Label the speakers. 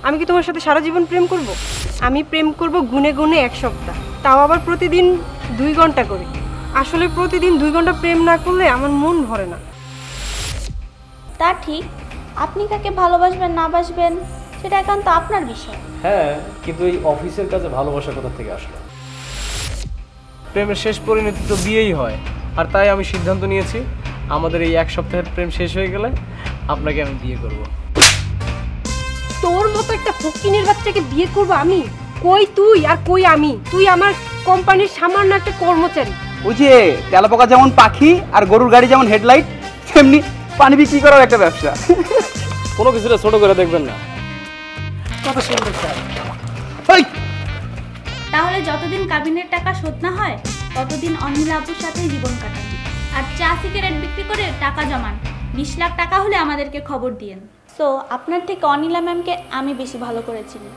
Speaker 1: আমি কি তোমার সাথে সারা জীবন প্রেম করব? আমি প্রেম করব গুনে গুনে 1 সপ্তাহ, তাও আবার প্রতিদিন 2 ঘন্টা করে। আসলে প্রতিদিন 2 ঘন্টা প্রেম না করলে আমার মন ভরে না।
Speaker 2: তা ঠিক, আপনি কাকে ভালোবাসবেন না বাসবেন সেটা একান্ত আপনার বিষয়।
Speaker 3: হ্যাঁ, কিন্তু এই অফিসের কাজে ভালোবাসা কোথা থেকে আসলো? প্রেমের শেষ পরিণতি তো বিয়েই হয়, আর তাই আমি সিদ্ধান্ত নিয়েছি আমাদের এই 1 সপ্তাহের প্রেম শেষ হয়ে গেলে আপনাকে আমি বিয়ে করব।
Speaker 1: তোর মতো একটা ফকিনের বাচ্চাকে বিয়ে করব আমি? কই তুই আর কই আমি? তুই আমার কোম্পানির সামান্য একটা কর্মচারী।
Speaker 4: ওই যে তেলাপোকা যেমন পাখি আর গরুর গাড়ি যেমন হেডলাইট, তেমনি পানি বিক্রি করার একটা ব্যবসা।
Speaker 3: কোনো কিছুটা ছোট করে দেখবেন না। কত সুন্দর স্যার।
Speaker 2: তাহলে যতদিন কাবিনের টাকা শোধ না হয় ততদিন অনিলা আপুর সাথেই জীবন কাটান, আর চা সিগারেট বিক্রি করে টাকা জমান। 20 লাখ টাকা হলে আমাদেরকে খবর দিয়েন। সো আপনার থেকে অনিলা ম্যামকে আমি বেশি ভালো করে চিনি।